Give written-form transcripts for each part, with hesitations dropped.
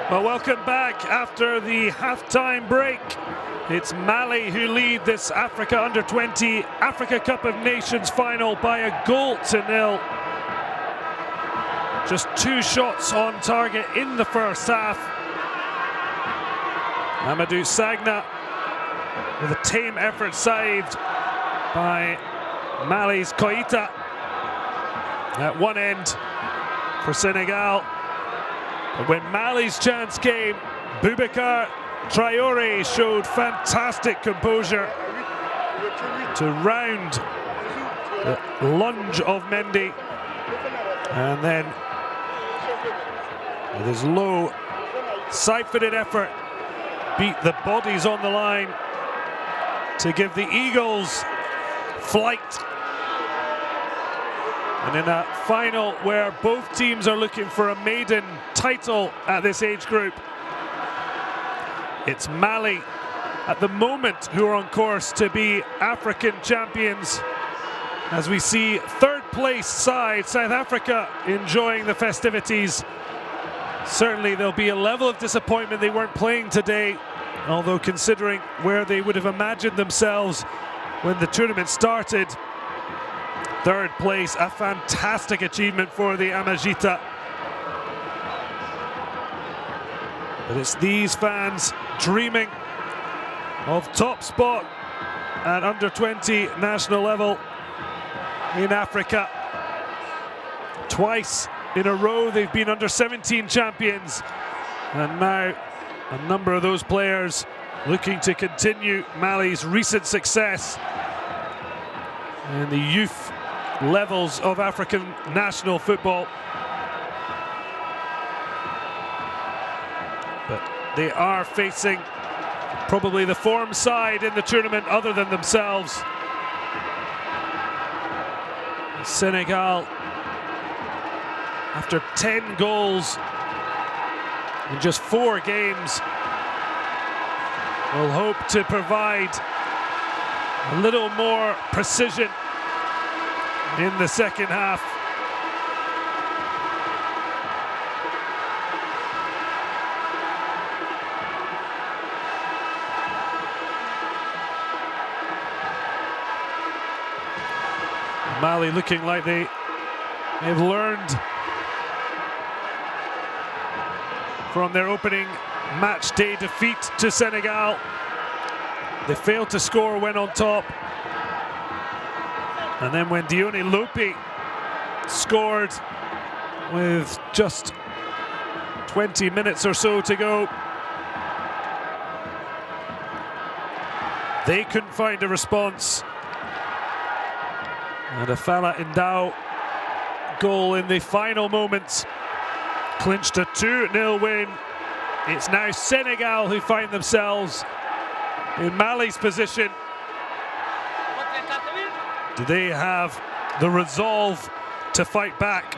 Well, welcome back after the halftime break. It's Mali who lead this Africa Under-20 Africa Cup of Nations final by a 0-0. Just 2 shots on target in the first half. Amadou Sagna with a tame effort saved by Mali's Koita at one end for Senegal. But when Mali's chance came, Boubacar Traoré showed fantastic composure to round the lunge of Mendy, and then with his low side-footed effort beat the bodies on the line to give the Eagles flight. And in a final where both teams are looking for a maiden title at this age group, it's Mali at the moment who are on course to be African champions, as we see third place side South Africa enjoying the festivities. Certainly there'll be a level of disappointment they weren't playing today, although considering where they would have imagined themselves when the tournament started. Third place, a fantastic achievement for the Amajita. But it's these fans dreaming of top spot at under-20 national level in Africa. Twice in a row they've been under-17 champions, and now a number of those players looking to continue Mali's recent success in the youth levels of African national football. But they are facing probably the form side in the tournament other than themselves. Senegal, after 10 goals in just 4 games, will hope to provide a little more precision in the second half. Mali looking like they've learned from their opening match day defeat to Senegal. They failed to score when on top. And then when Dione Lopi scored with just 20 minutes or so to go, they couldn't find a response. And a Fala Indao goal in the final moments clinched a 2-0 win. It's now Senegal who find themselves in Mali's position. Do they have the resolve to fight back?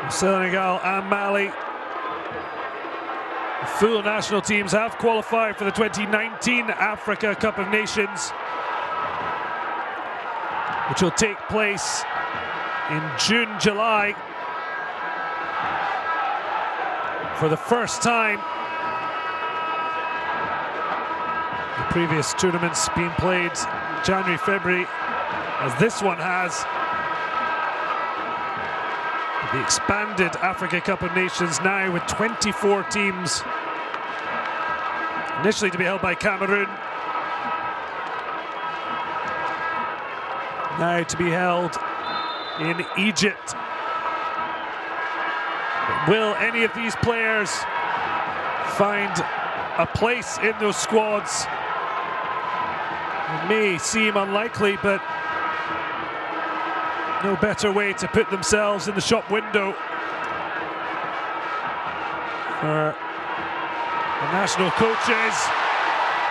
Senegal and Mali, the full national teams, have qualified for the 2019 Africa Cup of Nations, which will take place in June, July. For the first time, the previous tournaments being played January, February, as this one has. The expanded Africa Cup of Nations now with 24 teams, initially to be held by Cameroon, now to be held in Egypt. But will any of these players find a place in those squads? It may seem unlikely, but no better way to put themselves in the shop window for the national coaches.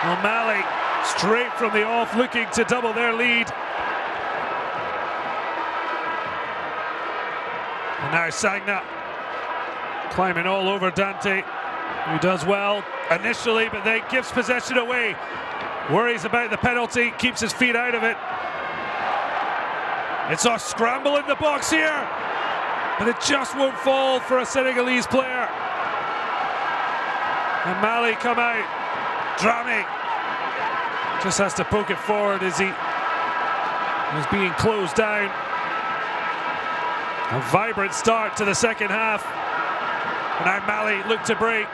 Well, Mali straight from the off looking to double their lead. And now Sagna climbing all over Dante, who does well initially, but then gives possession away. Worries about the penalty, keeps his feet out of it. It's a scramble in the box here, but it just won't fall for a Senegalese player. And Mali come out. Dramé just has to poke it forward as he is being closed down. A vibrant start to the second half. And now Mali look to break.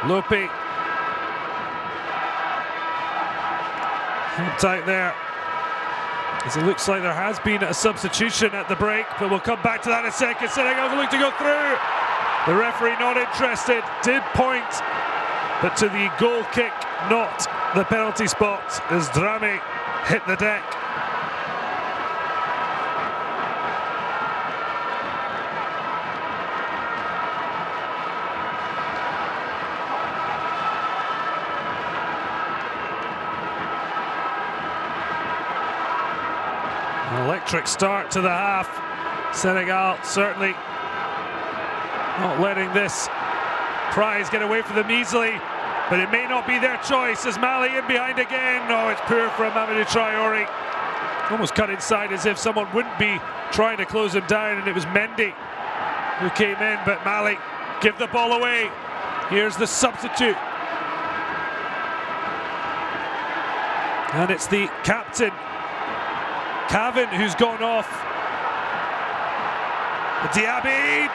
Lope. Tight there. As it looks like there has been a substitution at the break, but we'll come back to that in a second. Senegal look to go through. The referee not interested, did point, but to the goal kick, not the penalty spot, as Dramé hit the deck. An electric start to the half. Senegal certainly not letting this prize get away from them easily, but it may not be their choice as Mali in behind again. Oh, it's poor from Mamadou Traoré. Almost cut inside as if someone wouldn't be trying to close him down, and it was Mendy who came in, but Mali give the ball away. Here's the substitute. And it's the captain, Cavan, who's gone off. Diaby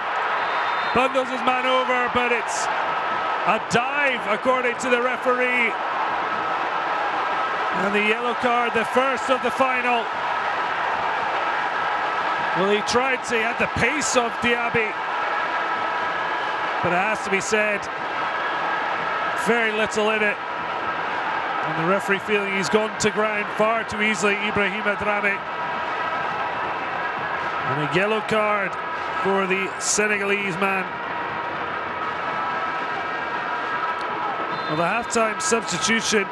bundles his man over, but it's a dive according to the referee. And the yellow card, the first of the final. Well, he tried to, he had the pace of Diaby, but it has to be said, very little in it. And the referee feeling he's gone to ground far too easily, Ibrahima Dramé. And a yellow card for the Senegalese man. Well, the halftime substitution,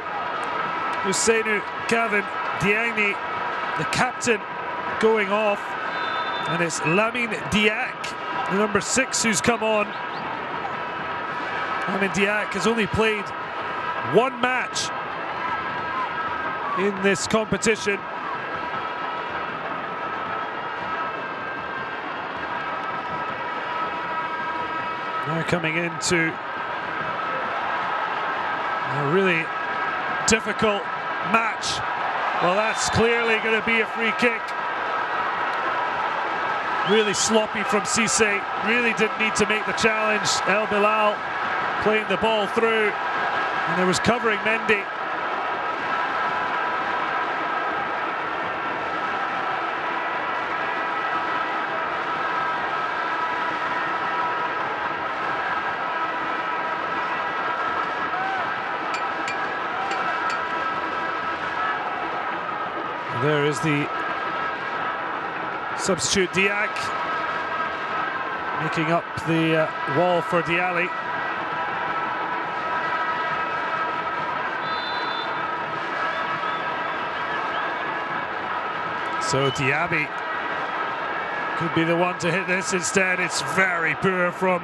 Ousseynou Cavan Diagne, the captain, going off. And it's Lamine Diack, the number 6, who's come on. Lamine Diack has only played one match in this competition. Now coming into a really difficult match. Well, that's clearly going to be a free kick. Really sloppy from Cissé. Really didn't need to make the challenge. El Bilal playing the ball through, and there was covering Mendy. There is the substitute Diack making up the wall for Dialli. So Diaby could be the one to hit this. Instead, it's very poor from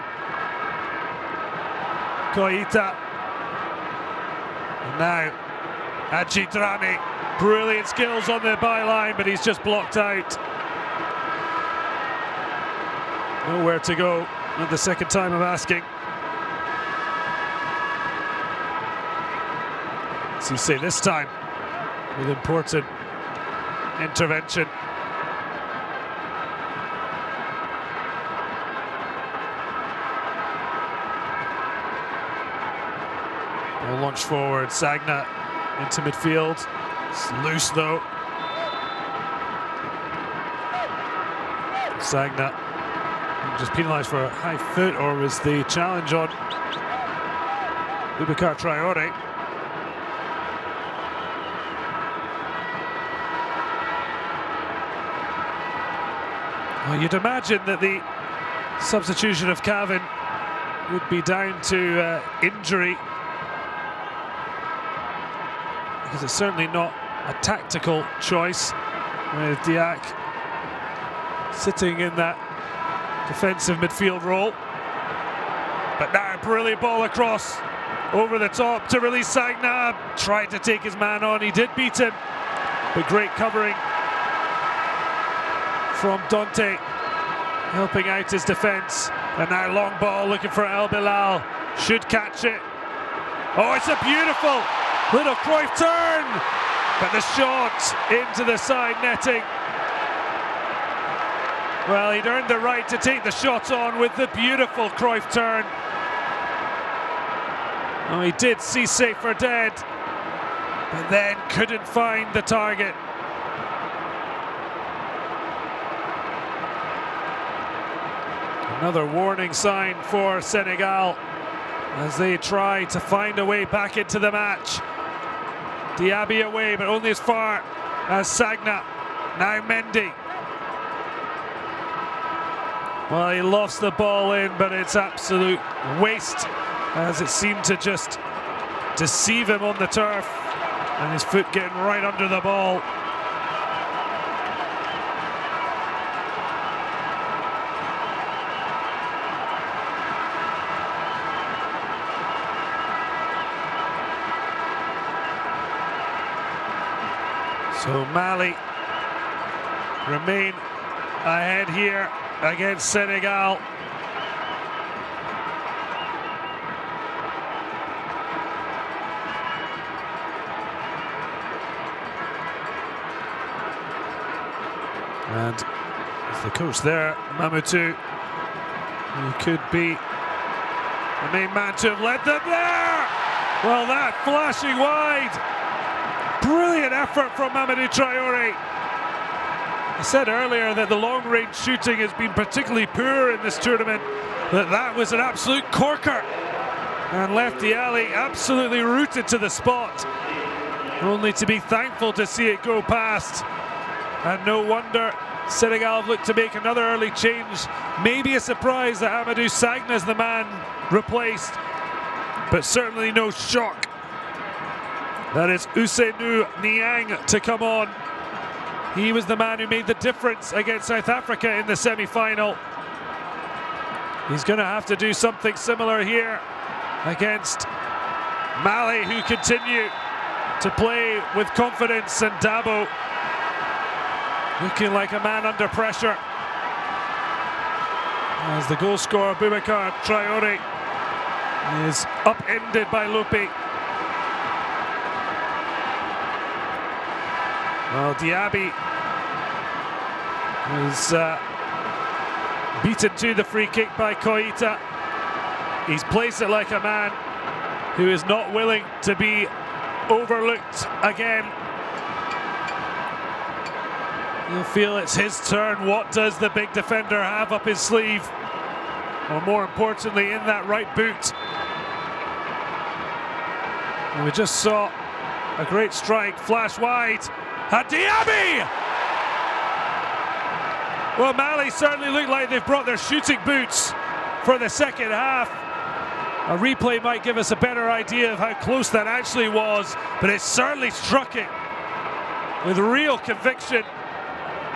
Koita. And now Adji Dramé. Brilliant skills on the byline, but he's just blocked out. Nowhere to go at the second time of asking. Cissé this time with important intervention. Ball launched forward, Sagna into midfield. It's loose though. Sagna just penalised for a high foot, or was the challenge on Boubacar Traoré? Well, you'd imagine that the substitution of Cavan would be down to injury, because it's certainly not a tactical choice with Diack sitting in that defensive midfield role. But now, brilliant ball across over the top to release Sagna. Tried to take his man on, he did beat him. But great covering from Dante, helping out his defence. And now long ball looking for El Bilal. Should catch it. Oh, it's a beautiful little Cruyff turn. But the shot into the side netting. Well, he'd earned the right to take the shot on with the beautiful Cruyff turn. Oh, he did see safe for dead, but then couldn't find the target. Another warning sign for Senegal as they try to find a way back into the match. Diaby away, but only as far as Sagna. Now Mendy. Well, he lost the ball in, but it's absolute waste as it seemed to just deceive him on the turf, and his foot getting right under the ball. So Mali remain ahead here against Senegal. And the coach there, Mamoutou, who could be the main man to have led them there. Well, that flashing wide. Brilliant effort from Mamadou Traoré. I said earlier that the long-range shooting has been particularly poor in this tournament, but that was an absolute corker and left the alley absolutely rooted to the spot. Only to be thankful to see it go past. And no wonder Senegal have looked to make another early change. Maybe a surprise that Amadou Sagna is the man replaced, but certainly no shock that it's Ousseynou Niang to come on. He was the man who made the difference against South Africa in the semi-final. He's going to have to do something similar here against Mali, who continue to play with confidence, and Dabo looking like a man under pressure as the goal scorer Boubacar Traoré is upended by Lopi. Well, Diaby was beaten to the free kick by Koita. He's placed it like a man who is not willing to be overlooked again. You'll feel it's his turn. What does the big defender have up his sleeve? Or more importantly, in that right boot. And we just saw a great strike, flash wide. And Diaby! Well, Mali certainly look like they've brought their shooting boots for the second half. A replay might give us a better idea of how close that actually was, but it certainly struck it with real conviction,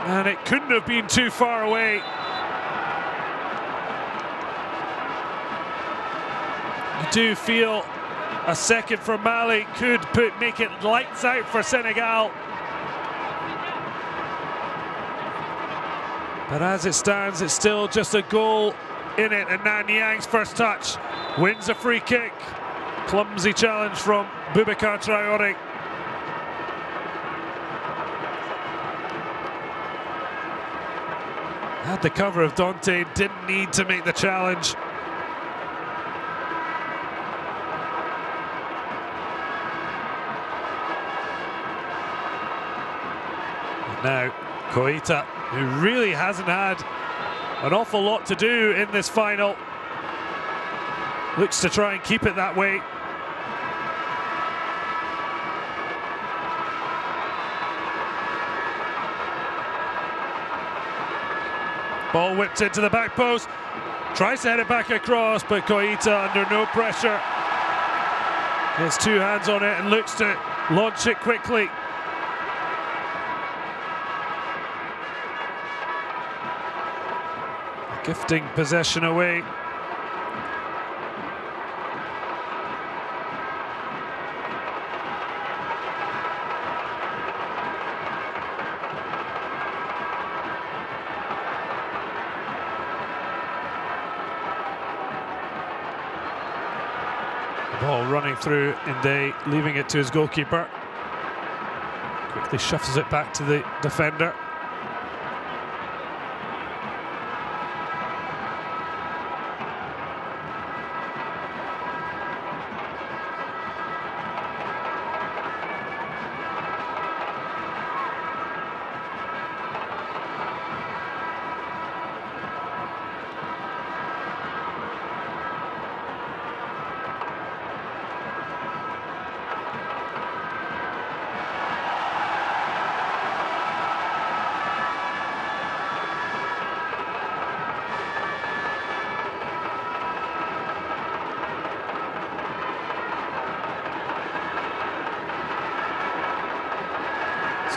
and it couldn't have been too far away. You do feel a second from Mali could make it lights out for Senegal. But as it stands, it's still just a goal in it, and now Niang's first touch wins a free kick. Clumsy challenge from Boubacar Traoré. Had the cover of Dante, didn't need to make the challenge. And now Koita, who really hasn't had an awful lot to do in this final, looks to try and keep it that way. Ball whipped into the back post, tries to head it back across, but Koita under no pressure. Gets two hands on it and looks to launch it quickly. gifting possession away. Ball running through Inde, leaving it to his goalkeeper. Quickly shuffles it back to the defender.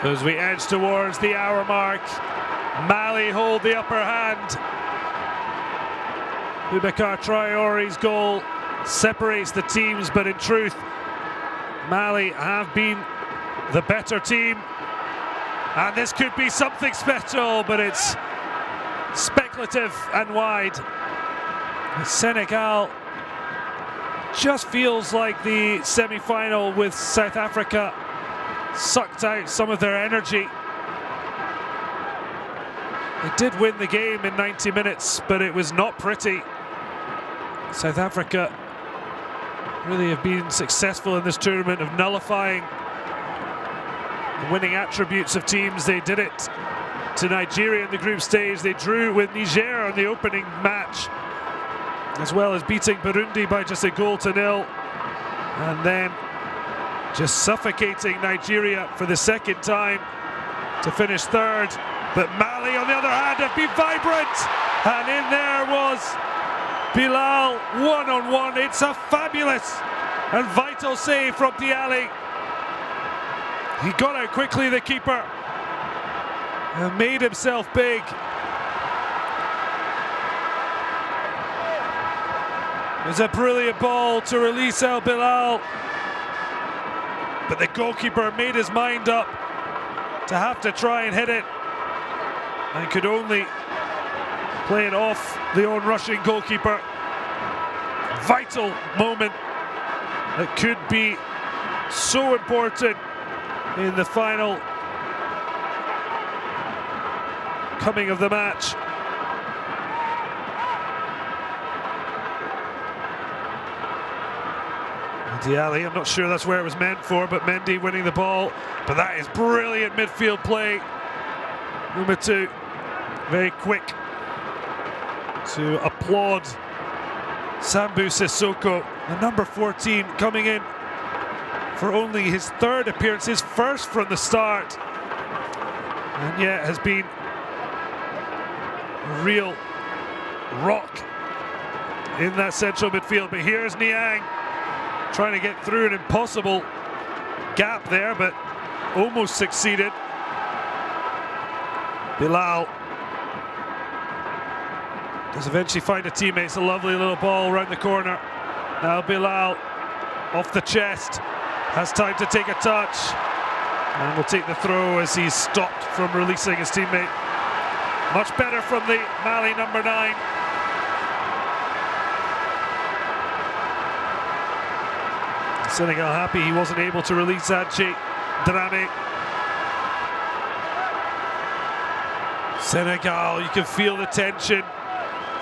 So as we edge towards the hour mark, Mali hold the upper hand. Boubacar Traore's goal separates the teams, but in truth, Mali have been the better team. And this could be something special, but it's speculative and wide. Senegal just feels like the semi-final with South Africa sucked out some of their energy. They did win the game in 90 minutes, but it was not pretty. South Africa really have been successful in this tournament of nullifying the winning attributes of teams. They did it to Nigeria in the group stage. They drew with Niger on the opening match, as well as beating Burundi by just 1-0, and then just suffocating Nigeria for the second time to finish third. But Mali, on the other hand, have been vibrant, and in there was Bilal one-on-one. It's a fabulous and vital save from Dialli. He got out quickly, the keeper, and made himself big. It was a brilliant ball to release El Bilal, but the goalkeeper made his mind up to have to try and hit it, and could only play it off the on-rushing goalkeeper. Vital moment that could be so important in the final coming of the match. Dialli, I'm not sure that's where it was meant for, but Mendy winning the ball. But that is brilliant midfield play. Umatu, very quick to applaud Sambu Sissoko, the number 14, coming in for only his third appearance, his first from the start, and yet has been a real rock in that central midfield. But here's Niang trying to get through an impossible gap there, but almost succeeded. Bilal does eventually find a teammate. It's a lovely little ball around the corner. Now Bilal off the chest, has time to take a touch, and will take the throw as he's stopped from releasing his teammate. Much better from the Mali number 9. Senegal happy he wasn't able to release Adji Dramé. Senegal, you can feel the tension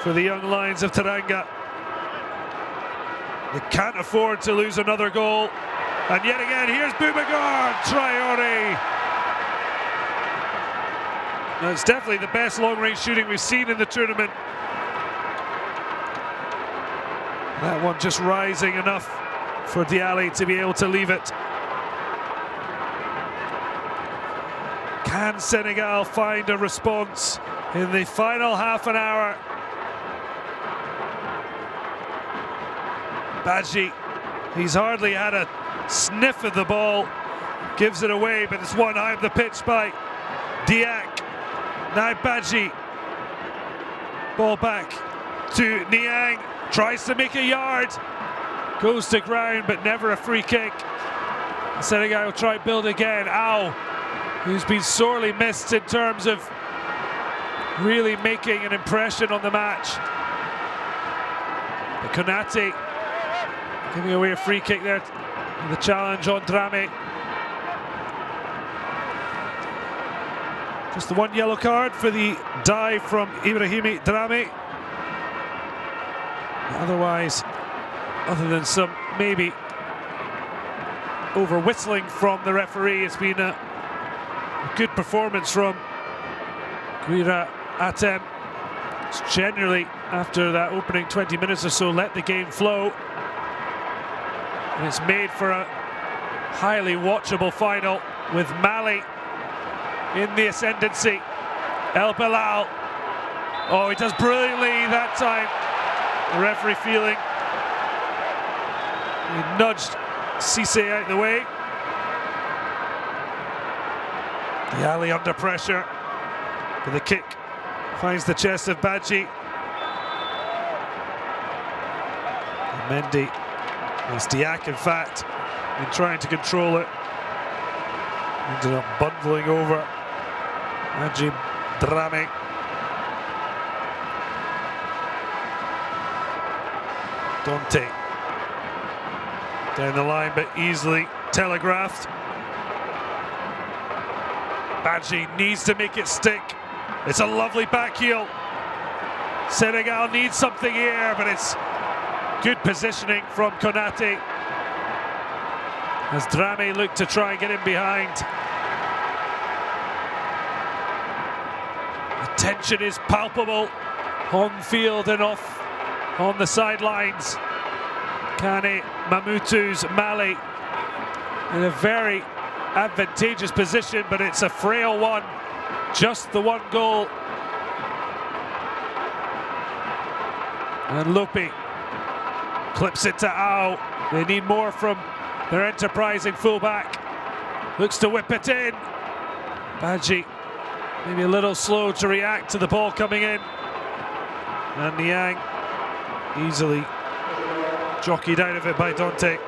for the young Lions of Teranga. They can't afford to lose another goal. And yet again, here's Boubacar Traore. Now, it's definitely the best long-range shooting we've seen in the tournament. That one just rising enough for Dialli to be able to leave it. Can Senegal find a response in the final half an hour? Badji, he's hardly had a sniff of the ball, gives it away, but it's won high up the pitch by Diak. Now Badji Ball back to Niang, tries to make a yard, goes to ground but never a free kick. Senegal will try build again. Au, who's been sorely missed in terms of really making an impression on the match. But Konate giving away a free kick there. The challenge on Drame. Just the one yellow card for the dive from Ibrahimi Drame. Otherwise, other than some maybe over whistling from the referee, it's been a good performance from Guira Atem. It's generally, after that opening 20 minutes or so, let the game flow. And it's made for a highly watchable final with Mali in the ascendancy. El Bilal, oh, he does brilliantly that time. The referee feeling he nudged Cisse out the way. The alley under pressure, but the kick finds the chest of Badji. And Mendy, it's Diak in fact, in trying to control it. Ended up bundling over Badji Drame. Dante down the line, but easily telegraphed. Badji needs to make it stick. It's a lovely back heel. Senegal needs something here, but it's good positioning from Konate as Drame looked to try and get in behind. The tension is palpable on field and off on the sidelines. Kane Mamutu's Mali in a very advantageous position, but it's a frail one. Just the one goal. And Lopi clips it to Au. They need more from their enterprising fullback. Looks to whip it in. Badji maybe a little slow to react to the ball coming in. And Niang easily jockeyed out of it by Dante.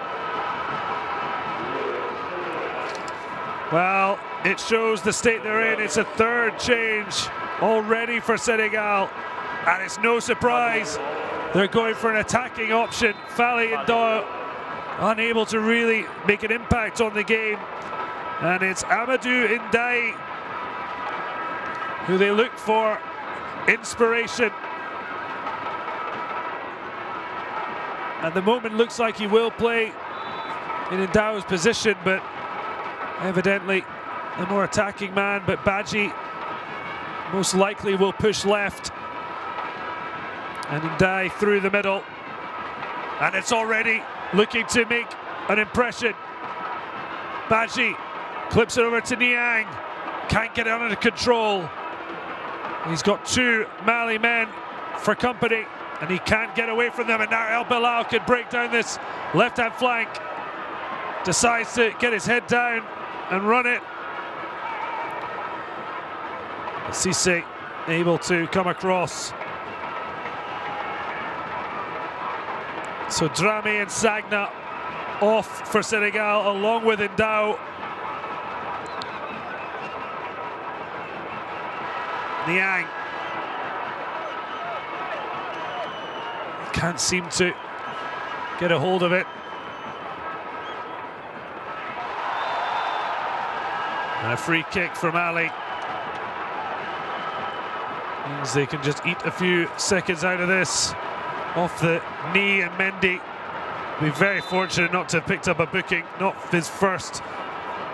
Well, it shows the state they're in. It's a third change already for Senegal, and it's no surprise they're going for an attacking option. Fally Ndo unable to really make an impact on the game, and it's Amadou Ndiaye who they look for inspiration. At the moment, looks like he will play in Ndao's position, but evidently the more attacking man. But Badji most likely will push left, and Ndiaye through the middle, and it's already looking to make an impression. Badji clips it over to Niang, can't get it under control. He's got two Mali men for company, and he can't get away from them, and now El Bilal can break down this left-hand flank. Decides to get his head down and run it. Cisse able to come across. So Drame and Sagna off for Senegal, along with Ndao. Niang can't seem to get a hold of it. And a free kick from Ali. Means they can just eat a few seconds out of this. Off the knee, and Mendy be very fortunate not to have picked up a booking, not his first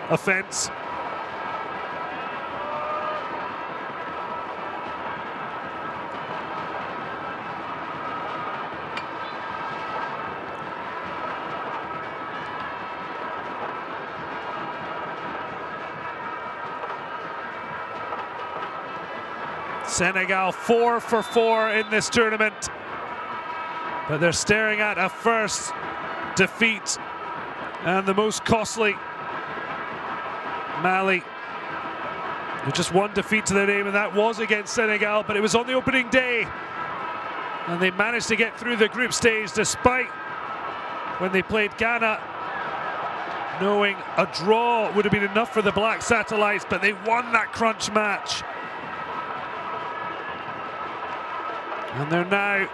offence. Senegal 4 for 4 in this tournament, but they're staring at a first defeat, and the most costly. Mali with just one defeat to their name, and that was against Senegal, but it was on the opening day And they managed to get through the group stage despite when they played Ghana, knowing a draw would have been enough for the Black Satellites, but they won that crunch match. And they're now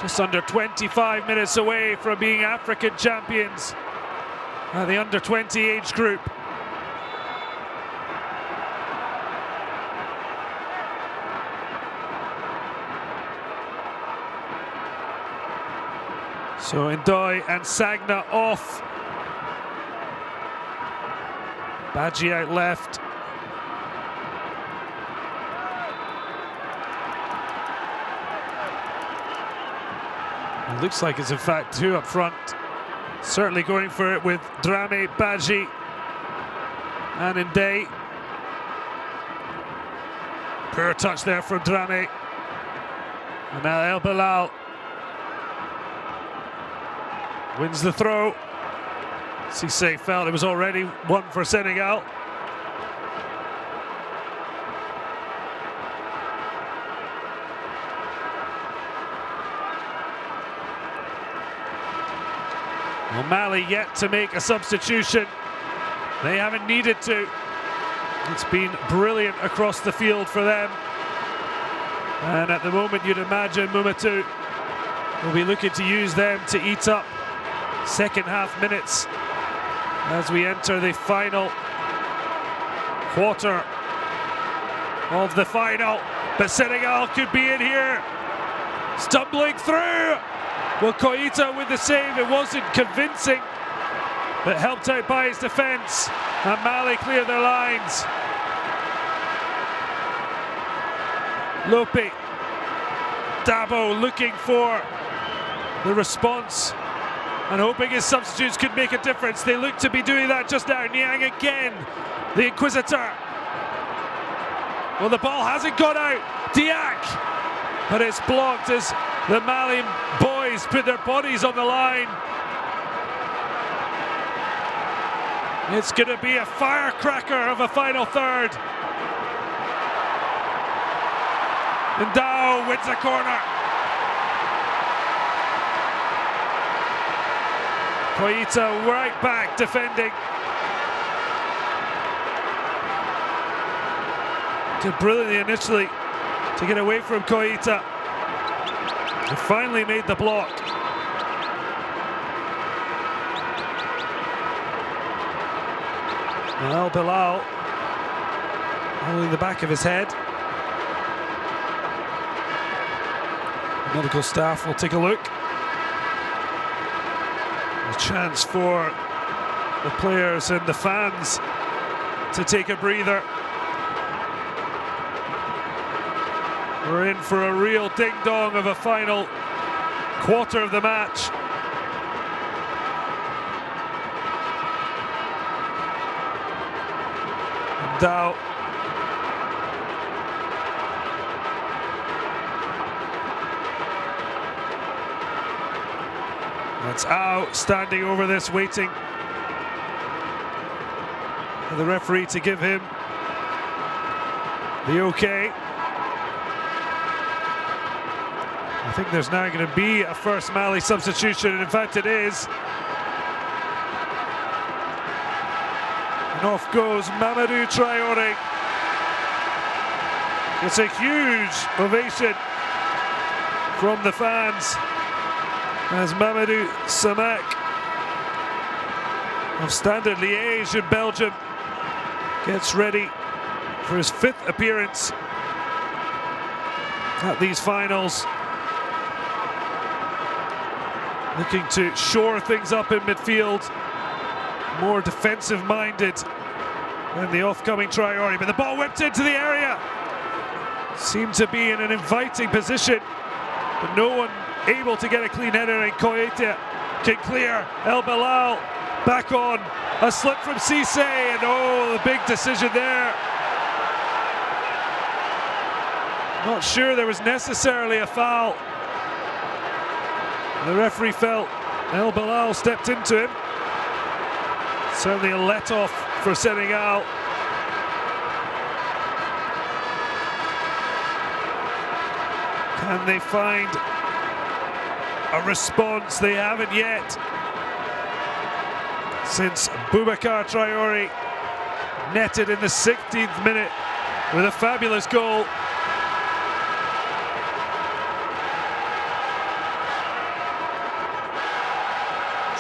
just under 25 minutes away from being African champions at the under-20 age group. So Ndoye and Sagna off. Badji out left. It looks like it's in fact two up front. Certainly going for it with Dramé, Badji and Ndoye. Poor touch there from Dramé. And now El Bilal wins the throw. Cissé felt it was already one for Senegal. Well, Mali yet to make a substitution. They haven't needed to. It's been brilliant across the field for them. And at the moment, you'd imagine Mumatu will be looking to use them to eat up second half minutes as we enter the final quarter of the final. But Senegal could be in here, stumbling through. Well, Koita with the save, it wasn't convincing, but helped out by his defence, and Mali clear their lines. Lope, Dabo looking for the response and hoping his substitutes could make a difference. They look to be doing that just now. Niang again, the Inquisitor. Well, the ball hasn't gone out. Diak, but it's blocked as the Mali boys put their bodies on the line. It's going to be a firecracker of a final third. Ndao wins a corner. Koita right back defending. Did brilliantly initially to get away from Koita. He finally made the block. El Bilal holding the back of his head. The medical staff will take a look. A chance for the players and the fans to take a breather. We're in for a real ding-dong of a final quarter of the match. Ndao. That's out, standing over this, waiting for the referee to give him the okay. I think there's now going to be a first Mali substitution, and in fact it is. And off goes Mamadou Traoré. It's a huge ovation from the fans as Mamadou Samak of Standard Liège in Belgium gets ready for his 5th appearance at these finals. Looking to shore things up in midfield, more defensive-minded than the off-coming Traoré. But the ball whipped into the area. Seemed to be in an inviting position, but no one able to get a clean header, and Koita can clear. El Bilal back on. A slip from Cissé, and oh, the big decision there. Not sure there was necessarily a foul. The referee felt El Bilal stepped into him. Certainly a let-off for Senegal. Can they find a response? They haven't yet. Since Boubacar Traoré netted in the 16th minute with a fabulous goal.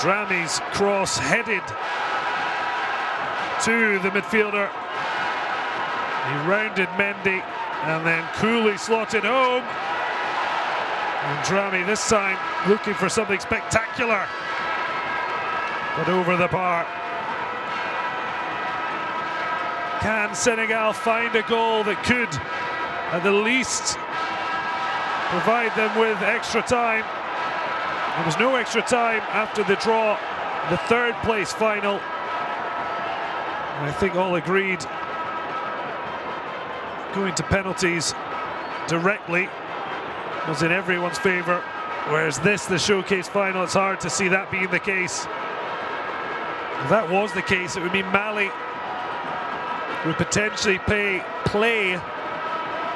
Drame's cross headed to the midfielder. He rounded Mendy and then coolly slotted home. And Drame this time looking for something spectacular, but over the bar. Can Senegal find a goal that could, at the least, provide them with extra time? There was no extra time after the draw, the third place final. And I think all agreed going to penalties directly was in everyone's favour, whereas this, the showcase final, it's hard to see that being the case. If that was the case, it would mean Mali would potentially play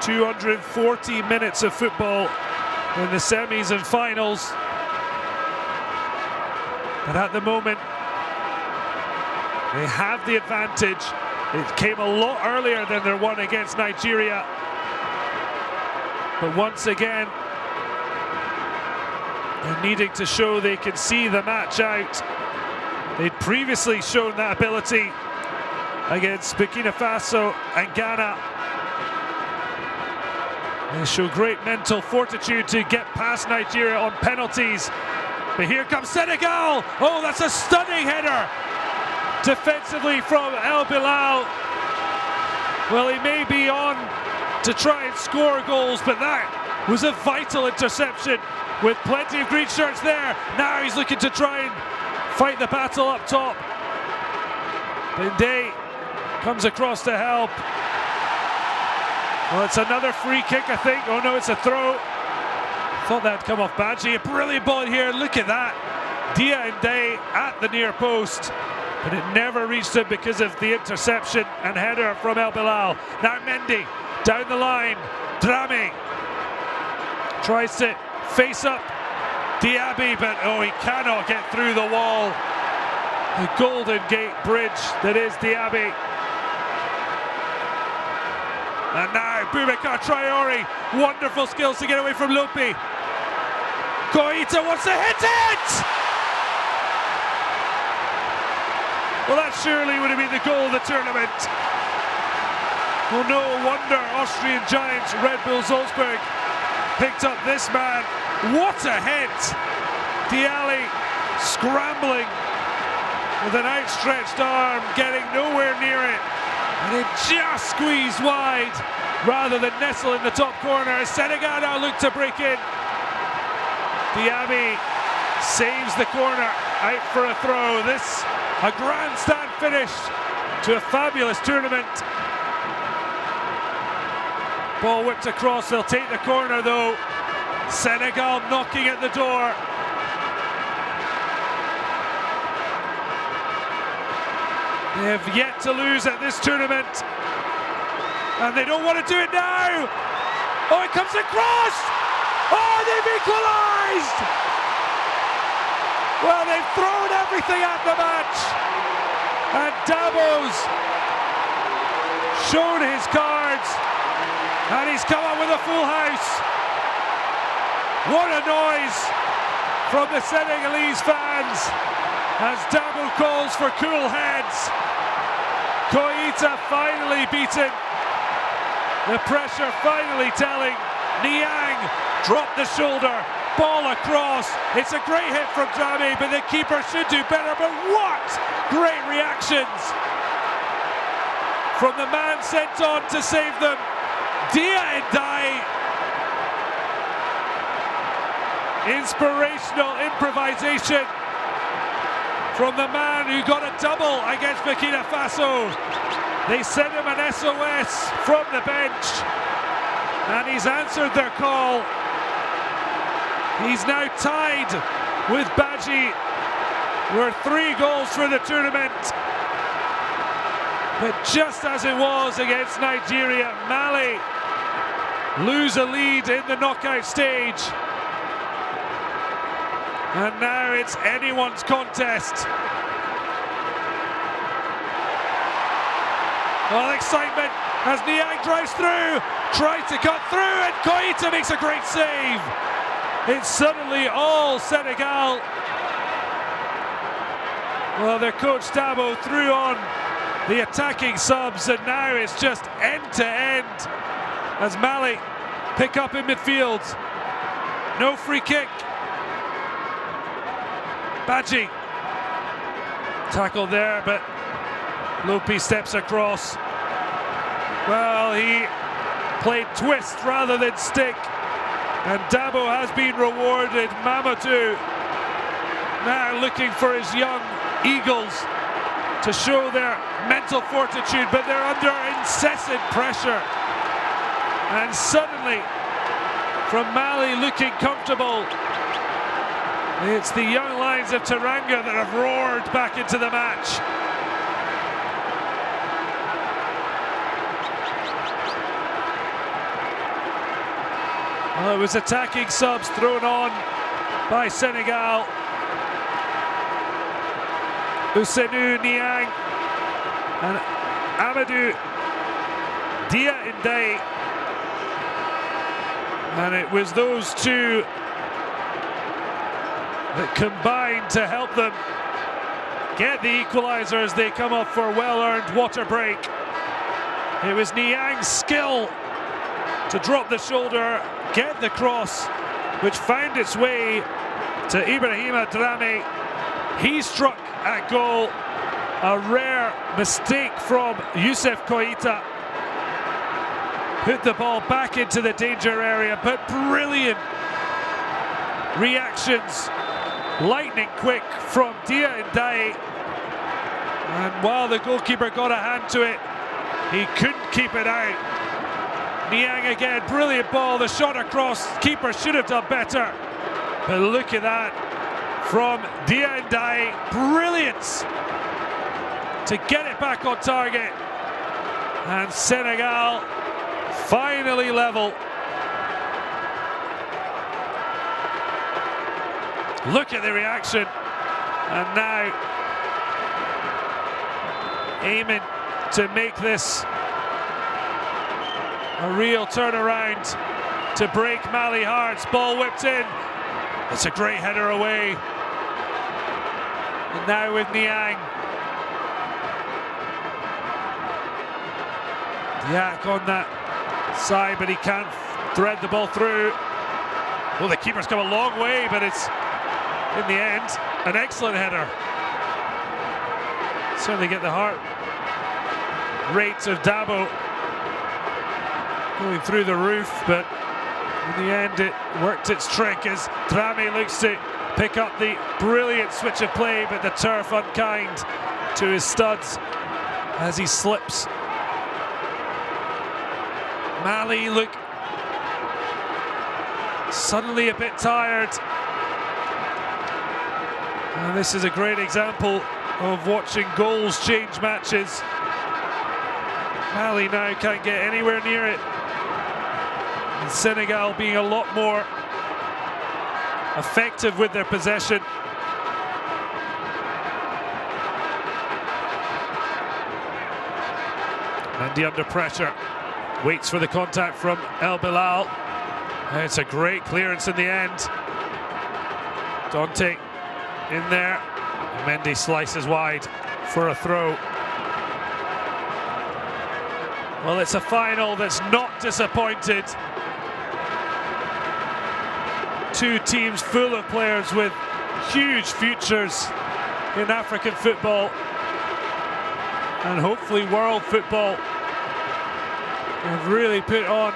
240 minutes of football in the semis and finals. But at the moment, they have the advantage. It came a lot earlier than their one against Nigeria. But once again, they're needing to show they can see the match out. They'd previously shown that ability against Burkina Faso and Ghana. They show great mental fortitude to get past Nigeria on penalties. But here comes Senegal. Oh, that's a stunning header defensively from El Bilal. Well, he may be on to try and score goals, but that was a vital interception with plenty of green shirts there. Now he's looking to try and fight the battle up top. Binde comes across to help. Well, it's another free kick, I think. Oh no, it's a throw. Thought that'd come off Badji. A brilliant ball here, look at that. Dia Nde at the near post, but it never reached him because of the interception and header from El Bilal. Now Mendy down the line. Drame tries to face up Diaby, but oh, he cannot get through the wall. The Golden Gate Bridge that is Diaby. And now Boubacar Traoré, wonderful skills to get away from Lopi. Koita wants to hit it! Well, that surely would have been the goal of the tournament. Well, no wonder Austrian giants Red Bull Salzburg picked up this man. What a hit! Dialli scrambling with an outstretched arm, getting nowhere near it. And it just squeezed wide rather than nestle in the top corner. Senegal now look to break in. Diaby saves the corner, out for a throw. This, a grandstand finish to a fabulous tournament. Ball whipped across, they'll take the corner though. Senegal knocking at the door. They have yet to lose at this tournament, and they don't want to do it now. Oh, it comes across! Oh, they've equalised! Well, they've thrown everything at the match, and Dabo's shown his cards, and he's come up with a full house. What a noise from the Senegalese fans as Dabo calls for cool heads. Koita finally beaten. The pressure finally telling. Niang dropped the shoulder. Ball across. It's a great hit from Drame, but the keeper should do better. But what great reactions from the man sent on to save them. Dia Ndai. Inspirational improvisation from the man who got a double against Burkina Faso. They sent him an SOS from the bench, and he's answered their call. He's now tied with Badji. We're 3 goals for the tournament. But just as it was against Nigeria, Mali lose a lead in the knockout stage. And now it's anyone's contest. Well, excitement as Niang drives through, tries to cut through, and Koita makes a great save. It's suddenly all Senegal. Well, their coach Dabo threw on the attacking subs, and now it's just end to end as Mali pick up in midfield. No free kick. Badji tackle there, but Lopi steps across. Well, he played twist rather than stick, and Dabo has been rewarded. Mamadou now looking for his young Eagles to show their mental fortitude, but they're under incessant pressure. And suddenly, from Mali looking comfortable, it's the young lions of Teranga that have roared back into the match. Well, it was attacking subs thrown on by Senegal. Ousseynou Niang and Amadou Dia Ndeye. And it was those two that combined to help them get the equaliser as they come off for a well-earned water break. It was Niang's skill to drop the shoulder, get the cross, which found its way to Ibrahima Dramé. He struck at goal. A rare mistake from Youssef Koita. Put the ball back into the danger area, but brilliant reactions. Lightning quick from Dia Ndeye. And while the goalkeeper got a hand to it, he couldn't keep it out. Niang again, brilliant ball, the shot across, keeper should have done better. But look at that from Dia Ndeye, brilliance to get it back on target. And Senegal finally level. Look at the reaction. And now aiming to make this a real turnaround to break Mali hearts. Ball whipped in. It's a great header away. And now with Niang. Diak on that side, but he can't thread the ball through. Well, the keeper's come a long way, but it's, in the end, an excellent header. Certainly get the heart rates of Dabo going through the roof, but in the end it worked its trick as Dramé looks to pick up the brilliant switch of play, but the turf unkind to his studs as he slips. Mali look suddenly a bit tired. And this is a great example of watching goals change matches. Mali now can't get anywhere near it. And Senegal being a lot more effective with their possession. Mendy under pressure, waits for the contact from El Bilal. And it's a great clearance in the end. Dante in there. Mendy slices wide for a throw. Well, it's a final that's not disappointed. Two teams full of players with huge futures in African football and hopefully world football. Have really put on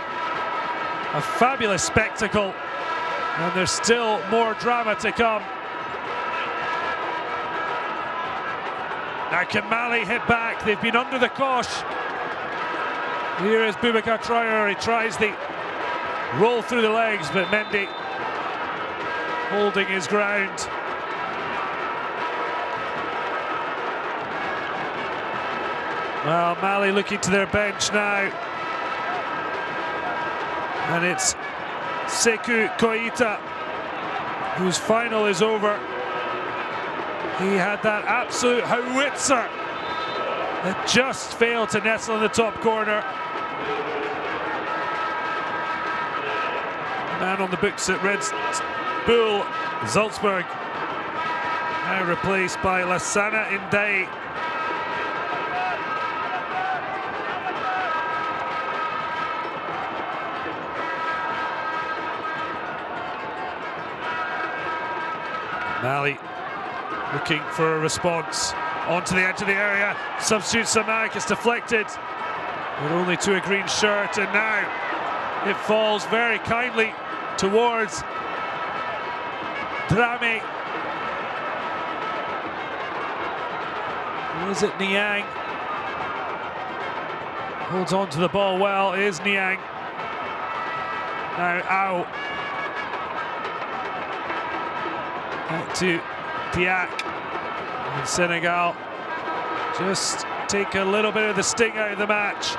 a fabulous spectacle, and there's still more drama to come. Now can Mali hit back? They've been under the cosh. Here is Boubacar Traoré. He tries the roll through the legs, but Mendy holding his ground. Well, Mali looking to their bench now. And it's Sekou Koita, whose final is over. He had that absolute howitzer that just failed to nestle in the top corner. The man on the books at Red Bull Salzburg, now replaced by Lassana Ndai. Mali looking for a response onto the edge of the area. Substitute Samak is deflected, but only to a green shirt, and now it falls very kindly towards Drame. Or is it Niang? Holds on to the ball well, is Niang. Now Ao. Back to Diak. And Senegal just take a little bit of the sting out of the match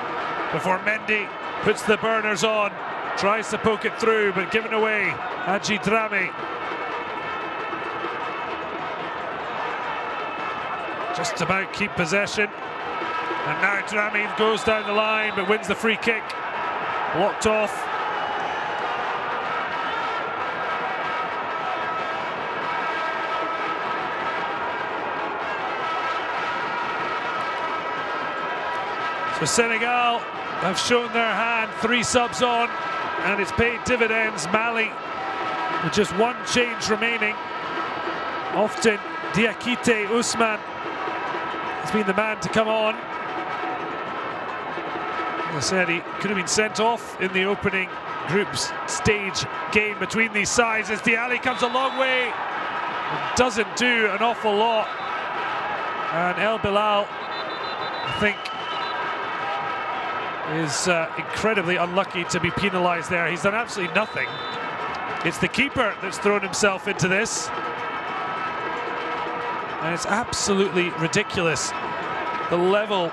before Mendy puts the burners on, tries to poke it through, but given away. Haji Drame. Just about keep possession. And now Drame goes down the line but wins the free kick. Blocked off. So Senegal have shown their hand, 3 subs on, and it's paid dividends. Mali with just 1 change remaining. Often Diakite Ousmane has been the man to come on. As I said, he could have been sent off in the opening group stage game between these sides as Dialli comes a long way and doesn't do an awful lot. And El Bilal, I think, is incredibly unlucky to be penalised there. He's done absolutely nothing. It's the keeper that's thrown himself into this. And it's absolutely ridiculous the level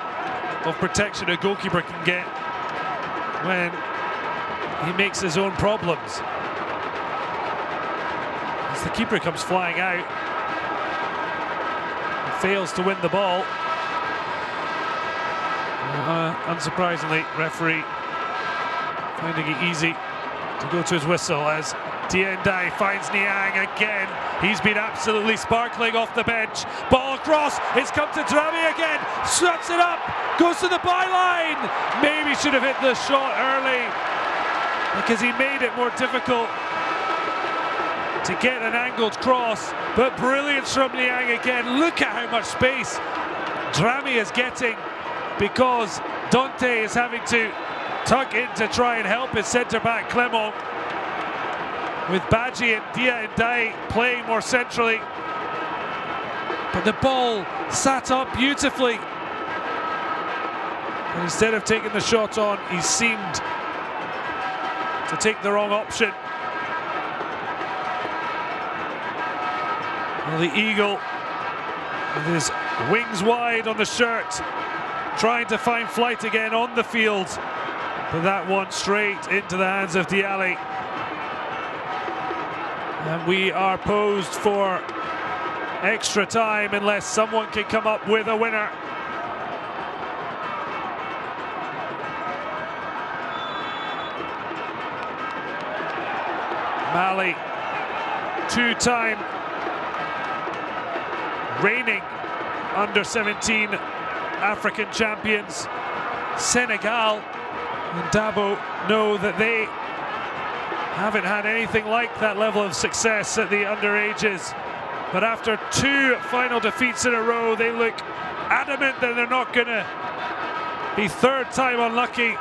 of protection a goalkeeper can get when he makes his own problems. As the keeper comes flying out and fails to win the ball. Unsurprisingly, referee finding it easy to go to his whistle as Diendai finds Niang again. He's been absolutely sparkling off the bench. Ball across, it's come to Drame again, sweeps it up, goes to the byline. Maybe should have hit the shot early because he made it more difficult to get an angled cross, but brilliance from Niang again. Look at how much space Drame is getting, because Dante is having to tug in to try and help his centre-back Clement, with Badji and Dia Ndai playing more centrally. But the ball sat up beautifully. And instead of taking the shot on, he seemed to take the wrong option. Well, the Eagle, with his wings wide on the shirt, trying to find flight again on the field, but that one straight into the hands of Dialli. And we are posed for extra time unless someone can come up with a winner. Mali, 2-time reigning under-17 African champions. Senegal and Dabo know that they haven't had anything like that level of success at the underages. But after 2 final defeats in a row, they look adamant that they're not going to be 3rd time unlucky.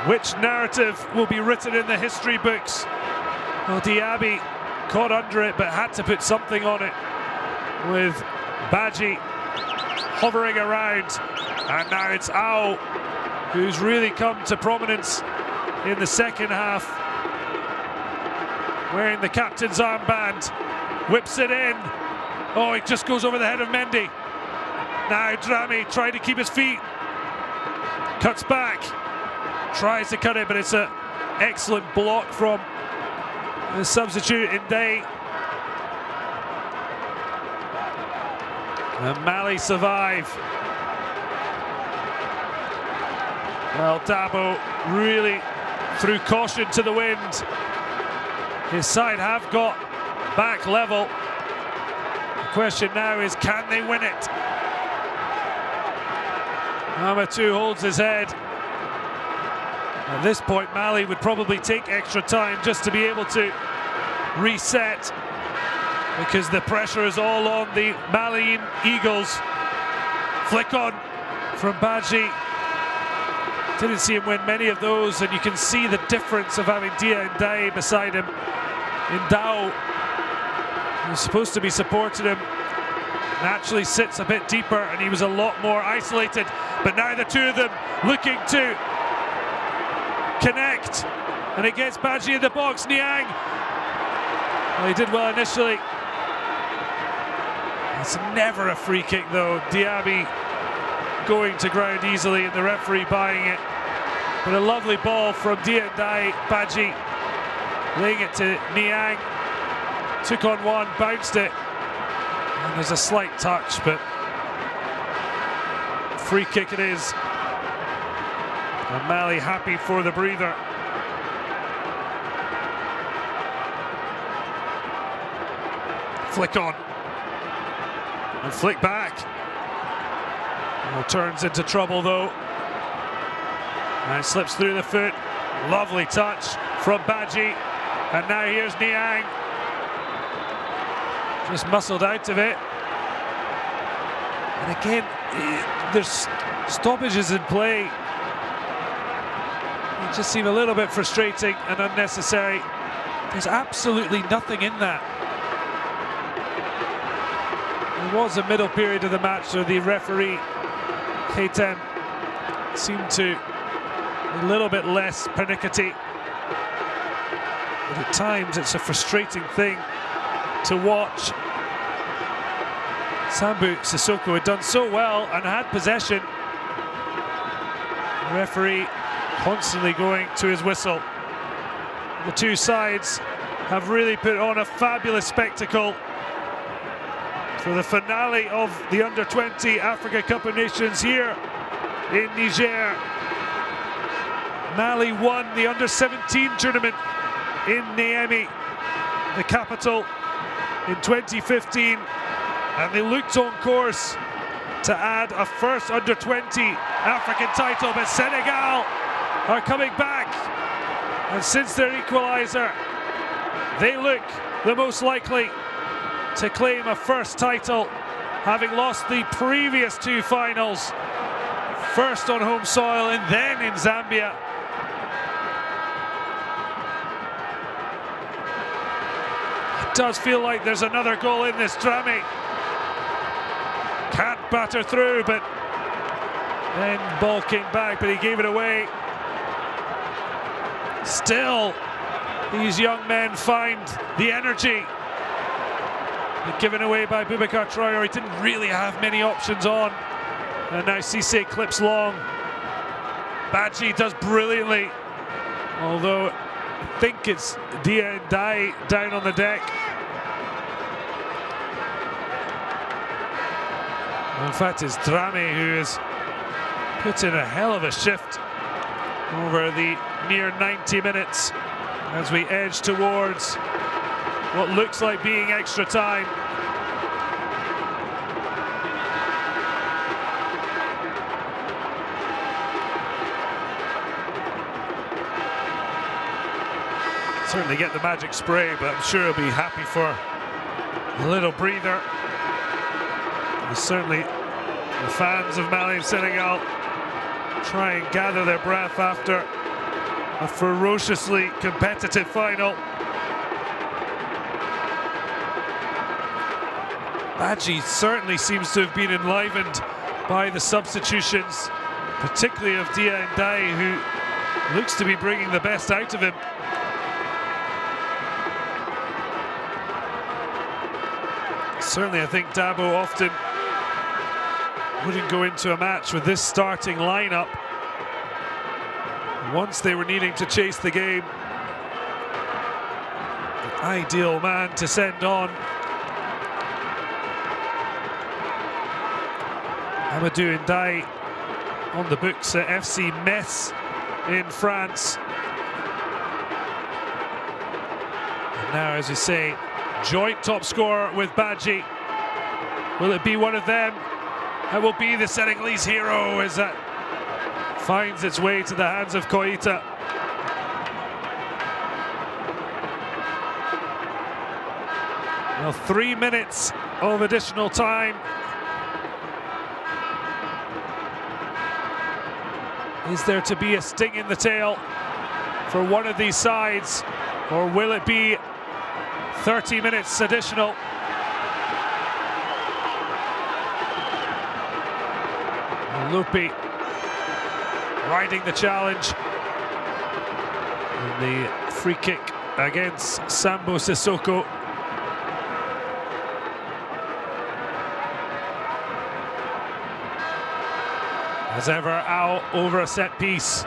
Which narrative will be written in the history books? Well, Diaby caught under it but had to put something on it, with Badji hovering around. And now it's Ao who's really come to prominence in the second half, wearing the captain's armband, whips it in. Oh, it just goes over the head of Mendy. Now Drame trying to keep his feet. Cuts back, tries to cut it, but it's an excellent block from the substitute in Day. And Mali survive. Well, Dabo really threw caution to the wind. His side have got back level. The question now is, can they win it? Amadou holds his head. At this point, Mali would probably take extra time just to be able to reset, because the pressure is all on the Malian Eagles. Flick on from Badji. Didn't see him win many of those, and you can see the difference of having Dia and Daye beside him. Ndao, who's supposed to be supporting him, naturally sits a bit deeper, and he was a lot more isolated. But now the two of them looking to connect, and it gets Badji in the box. Niang, well, he did well initially. It's never a free kick though. Diaby going to ground easily, and the referee buying it. But a lovely ball from Dia and Daye. Badji laying it to Niang. Took on one, bounced it. And there's a slight touch, but free kick it is. And Mali happy for the breather. Flick on. And flick back. Well, turns into trouble though. And slips through the foot. Lovely touch from Badji. And now here's Niang. Just muscled out of it. And again, there's stoppages in play. It just seemed a little bit frustrating and unnecessary. There's absolutely nothing in that. There was a middle period of the match, so the referee, Ketem, seemed to be a little bit less pernickety. But at times it's a frustrating thing to watch. Sambu Sissoko had done so well and had possession. The referee constantly going to his whistle. The two sides have really put on a fabulous spectacle for the finale of the Under-20 Africa Cup of Nations here in Niger. Mali won the Under-17 tournament in Niamey, the capital, in 2015, and they looked on course to add a first Under-20 African title, but Senegal are coming back, and since their equaliser, they look the most likely to claim a first title, having lost the previous two finals, first on home soil and then in Zambia. It does feel like there's another goal in this. Drame can't batter through, but then ball came back, but he gave it away. Still, these young men find the energy. Given away by Boubacar Traoré. He didn't really have many options on. And now Cissé clips long. Badji does brilliantly, although I think it's Dia and Daye down on the deck. In fact, it's Drame who has put in a hell of a shift over the near 90 minutes as we edge towards what looks like being extra time. Certainly get the magic spray, but I'm sure he'll be happy for a little breather. And certainly the fans of Mali and Senegal try and gather their breath after a ferociously competitive final. Badji certainly seems to have been enlivened by the substitutions, particularly of Dia and Daye, who looks to be bringing the best out of him. Certainly, I think Dabo often wouldn't go into a match with this starting lineup Once they were needing to chase the game, the ideal man to send on. Amadou Ndiaye on the books at FC Metz in France. And now, as we say, joint top scorer with Badji. Will it be one of them that will be the Senegalese hero as that finds its way to the hands of Koita? Well, 3 minutes of additional time. Is there to be a sting in the tail for one of these sides, or will it be 30 minutes additional? Lupi riding the challenge. And the free kick against Sambo Sissoko. As ever, out over a set piece.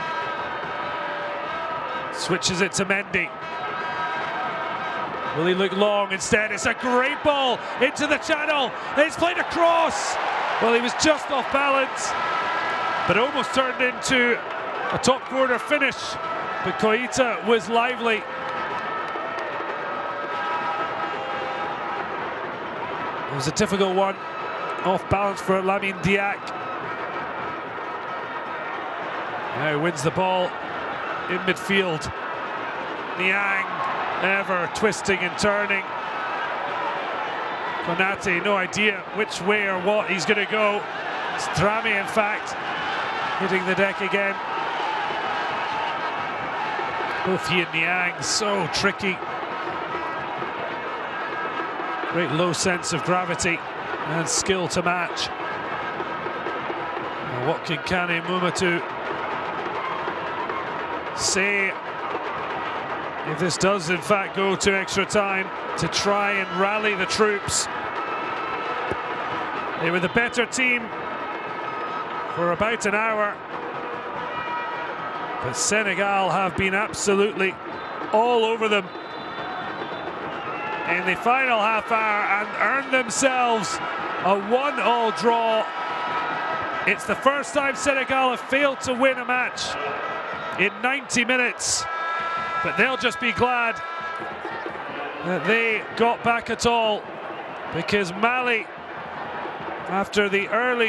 Switches it to Mendy. Will he look long? Instead, it's a great ball into the channel. It's played across. Well, he was just off balance, but almost turned into a top corner finish. But Koita was lively. It was a difficult one. Off balance for Lamine Diack. Now he wins the ball in midfield. Niang ever twisting and turning. Konate, no idea which way or what he's going to go. It's Drami, in fact, hitting the deck again. Both he and Niang, so tricky. Great low sense of gravity and skill to match. Now what can Kane Mumatu say if this does in fact go to extra time to try and rally the troops? They were the better team for about an hour, but Senegal have been absolutely all over them in the final half hour and earned themselves a 1-1 draw. It's the first time Senegal have failed to win a match in 90 minutes, but they'll just be glad that they got back at all, because Mali, after the early